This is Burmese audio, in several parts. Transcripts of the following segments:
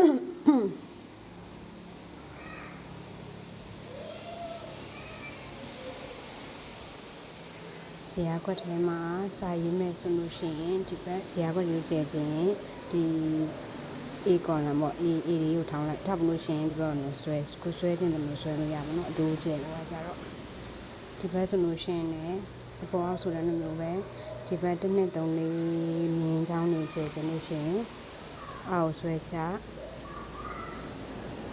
ဆရာကွက်ထဲမှာစာရေးမယ်ဆိုလို့ရှိရင်ဒီဘက်ဆရာကွက်ရွေးချယ်ခြင်းဒီ A column ပေါ့ A တွေကိုထောင်းလိုက်ထောက်လို့ရှိရင်ဒီဘက်ကိုဆွဲခြင်းတမျိုးဆွဲလို့ရပါတော့အတိုးကျဲလို့ကြတော့ဒီဘက်ဆိုလို့ရှိရင်လည်းအပေါ်အောက်ဆိုတဲ့မျိုးပဲဒီဘက်1 2 3 4မြင်းချောင်းတွေကျဲခြင်းလို့ရှိရင်အောက်ဆွဲချ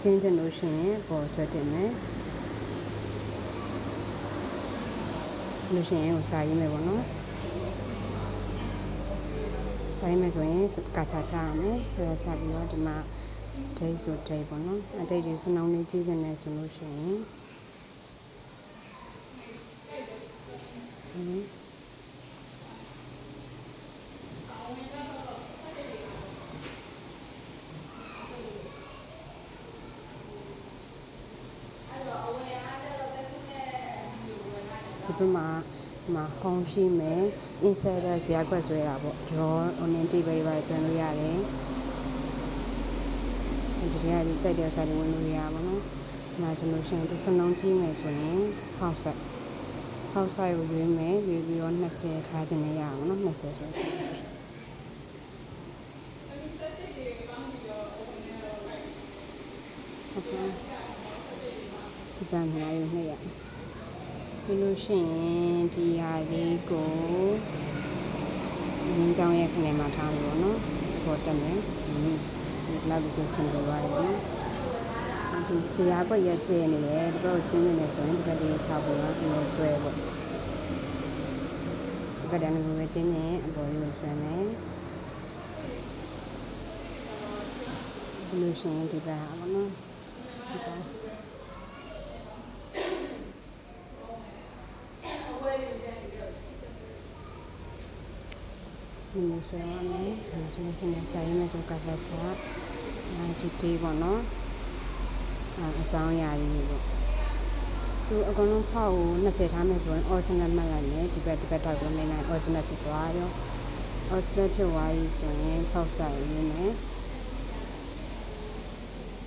ခြင်းလို့ရှိရင်ပေါ်ဆွဲတင်မယ်လို့ရှိရင်စာရေးမယ်ပေါ့နော်စာရေးမယ်ဆိုရင်ကာချာချရမယ်ဒါဆက်ပြီးတော့ဒီမှာဒိတ်ဆိုဒိတ်ပေါ့နော်အဒိတ်တွေစနှောင်းလေးကြီးစင်နေဆိုလို့ရှိရင်ဒီမှာဟောင်းရှိမယ် insider ဇာတ်ကွက်ဆွဲတာပေါ့ draw on table တွေပါဆွဲလို့ရတယ်ဒီထဲကကြိုက်တဲ့စာတွေဝင်လို့ရပါတော့ဒီမှာဆိုလို့ရှိရင်သူစနှောင်းကြီးမယ်ဆိုရင်ဟောက်ဆိုင်ကိုရွေးမယ်ရွေးပြီးတော့20ထားခြင်းနဲ့ရအောင်နော်20ဆိုရင်ဟုတ်ကဲ့ဒီပန်းများရုံနဲ့ရပြီးလို့ရှိရင်ဒီဟာလေးကိုငင်းချောင်းရဲ့ခနဲ့မှာထားလို့နော်ပေါ်တက်မယ်ဒီလောက်ဆိုစင်ပေါ်ပါတယ်ဒီဇာတ်ကွက်ရဲ့ကျဲနေတယ်ဒီဘက်ကိုချင်းနေတယ်ဆိုရင်ဒီဘက်လေးထောက်ပြီးတော့ဒီလိုဆွဲပေါ့ဒီဘက်တန်းကိုပဲချင်းနေအပေါ်လေးကိုဆွဲမယ်ပြီးလို့ရှိရင်ဒီဘက်ဟာပေါ့နော်ဒီလိုဆွဲရမယ်ဆိုလို့ရှိရင်စာရေးမယ်ဆိုကစားချဒီတေးပေါ့နော်အကြောင်းအရာတွေပေါ့သူအကုန်လုံးဖောက်ကို20ထားမယ်ဆိုရင် original မှတ်လိုက်မယ်ဒီဘက်ထောက်ပြီးနေနိုင် original ဖြစ်သွားရော original ဖြစ်သွားပြီဆိုရင်ဖောက်ဆိုင်ရင်းနဲ့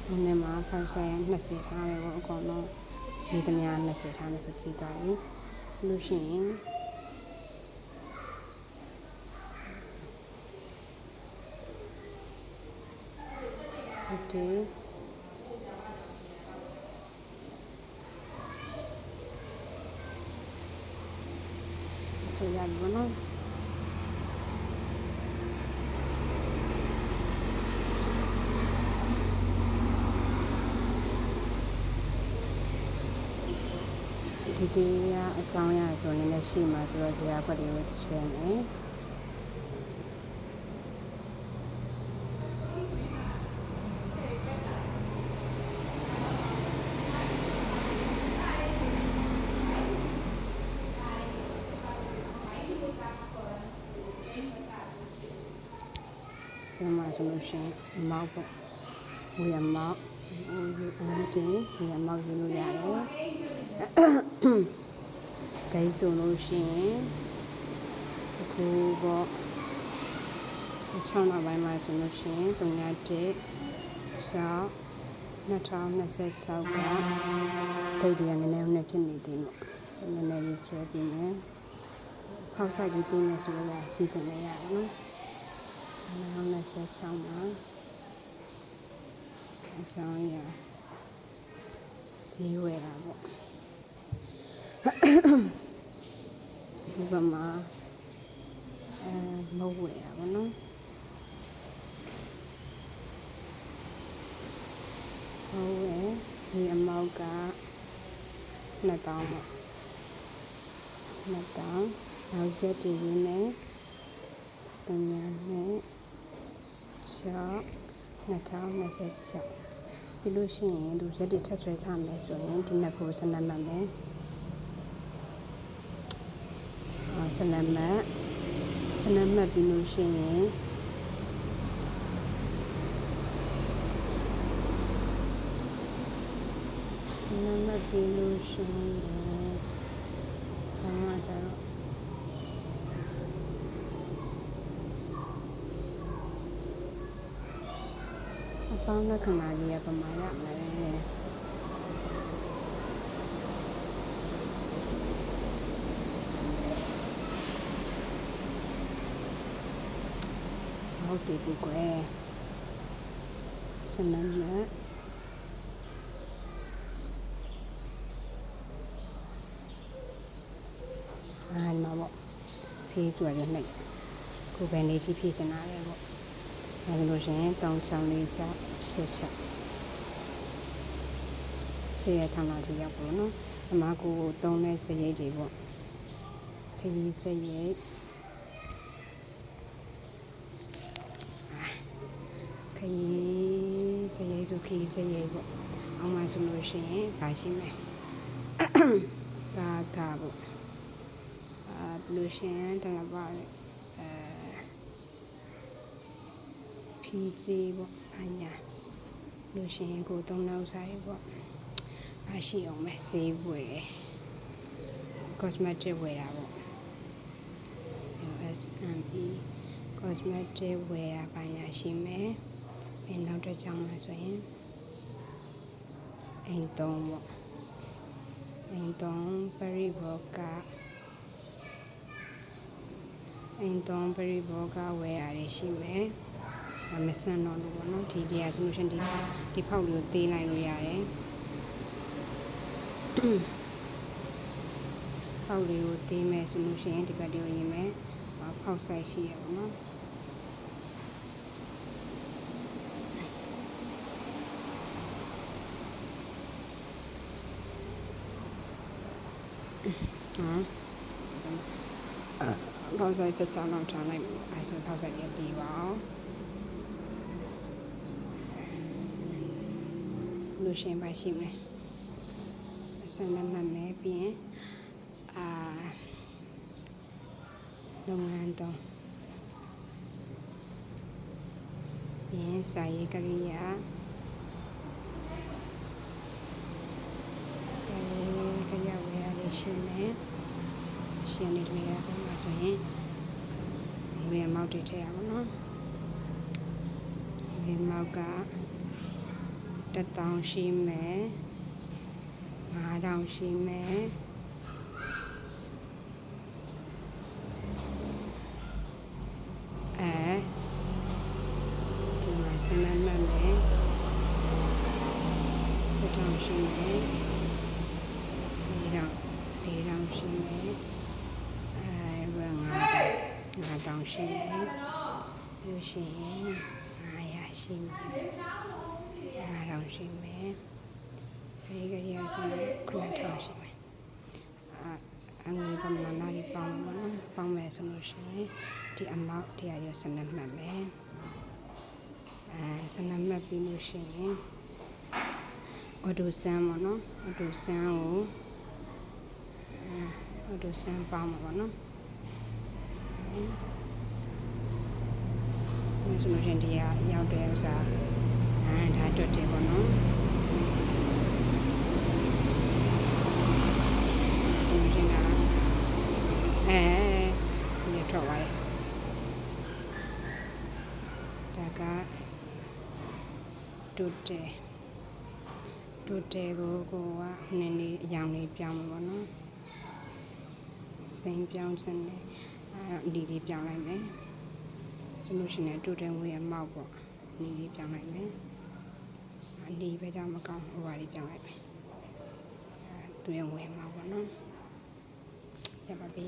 ဒီနေ့မှာဖောက်ဆိုင်20ထားမယ်ပေါ့အကုန်လုံးရေးသမျှ20ထားမယ်ဆိုကြည့်သွားပြီလို့ရှိရင်Okay. ဆိုရပါတော့ဒီတရားအကြောင်းအရာဆိုနေနဲ့ရှိမှာဆိုတော့ဇာတ်ကွက်တွေကိုဆွဲမယ်ဒီမှာဆိုလို့ရှိရင်မောက်ပေါ့ဝေးမောက်ဝေးမောက်ယူလို့ရတယ်ဒိတ်ဆိုလို့ရှိရင်အခုပေါ့6နောက်ပိုင်းမှာဆိုလို့ရှိရင်3-1-6 2026ကဒိတ်တွေကနည်းနည်းဖြစ်နေသေးလို့နည်းနည်းလေးဆွဲပြီးမယ်ဖောက်ဆိုင်ကြီးတင်းမယ်ဆိုတော့ကြည့်ချင်နေရတယ်နော်2026မှာအကြောင်းရစီဝဲတာပေါ့ဒီဘက်မှာမဟုတ်ဝဲတာပေါ့နော်ဟုတ်ဝဲဒီအမောက်က2000ပေါ့2000နောက်ရက်တည်ရင်းနဲ့3နဲ့2026ပြီးလို့ရှိရင်သူရက်တွေထပ်ဆွဲချမယ်ဆိုရင်ဒီနှစ်ကိုစနတ်မှတ်မယ်စနတ်မှတ်ပြီးလို့ရှိရင်စနတ်မှတ်ပြီးလို့ရှိရင်ဘာမှကြတော့ ပေါင်းလက္ခဏာကြီးကပမာရမယ်ဟုတ်တယ်ဘူးကွယ်စနမ်းနဲ့အားမပေါ့ဖေးဆိုရတဲ့နေ့ကိုပဲနေထိဖြည့်ချင်တာလေပေါ့ဒါလို့ရှင်3 6 4 6 8 6ရှေ့ရ6လောက်ထိရောက်ပေါ့နော်အမကို3နဲ့စရိတ်တွေပေါ့ခရီးစရိတ်ခရီးစရိတ်ဆိုခရီးစရိတ်ပေါ့အောင်မှဆိုလို့ရှိရင်ဗာရှိမယ်ဒါပေါ့ဘလူးရှင်တလပါဖြီးကြီးပေါ့အညာလူရှင်ကို3နောက်ဆိုင်ပေါ့အရှိအောင်ပဲဈေးဝယ် cosmetic ဝယ်တာပေါ့ SME cosmetic ဝယ်တာပါညာရှိမယ်နောက်တစ်ကြောင်းမှာဆိုရင်အိမ်သုံးပေါ့အိမ်သုံးပရိဘောကအိမ်သုံးပရိဘောကဝယ်ရတယ်ရှိမယ်မဆန်တော့လို့ပေါ့နော်ဒီတရား solution ဒီဖောက်လို့သေးလိုက်လို့ရတယ်ဖောက်လေးကိုသေးမယ် solution ဒီဘက်တွေကိုရေးမယ်ဖောက်ဆိုင်ရှိရပေါ့နော်ဖောက်ဆိုင်16လောက်ထားလိုက်ပြီအဲဆိုဖောက်ဆိုင်ရပြီးပါအောင်လူရှင်ပါရှိမယ်ဆန္ဒမှတ်မယ်ပြီးရင်လုပ်ငန်းတော့ပြီးရင်စာရေးကရိယာဝယ်ရလေးရှိမယ်ရှင်နေတယ်ရတော့မှဆိုရင်ဝယ်မောက်တွေထည့်ရအောင်နော်ဝယ်မောက်က1000ရှိမယ်5000ရှိမယ်ဒီမှာစနမ်းမှတ်မယ်1000ရှိမယ်4000ရှိမယ်5000ရှိမယ်လို့ရှိရင်900ရှိမယ်5000ရှိမယ်ခရီးကရဆို9000ရှိမယ်အငွေပမာဏတွေပေါင်းမယ်ဆိုလို့ရှိရင်ဒီ amount တရားရစနမှတ်မယ်စနမှတ်ပြီးလို့ရှိရင် auto sum ပေါ့နော် auto sum ကိုauto sum ပေါင်းမှာပေါ့နော်ဆိုလို့ရှိရင်ဒီရောက်တဲ့ဥစားဒါတွတ်တယ်ပေါ့နော်ဆိုလို့ရှိရင်ဒီထောက်ပါတယ်ဒါကတွတ်တယ်ကိုကနည်းနည်းအရောင်လေးပြောင်းမှာပေါ့နော်စိမ်းပြောင်းစင်းနေဒီလေးပြောင်းလိုက်မယ်ဆိုလို့ရှိရင်တွတ်တယ်ဝေးရမောက်ပေါ့ဒီလေးပြောင်းလိုက်မယ်ဒီပဲကြောင့်မကောင်းဟိုပါလေးပြောင်းလိုက်မယ်တွတ်ရဝေးမောက်ပေါ့နော်ရပါပြီ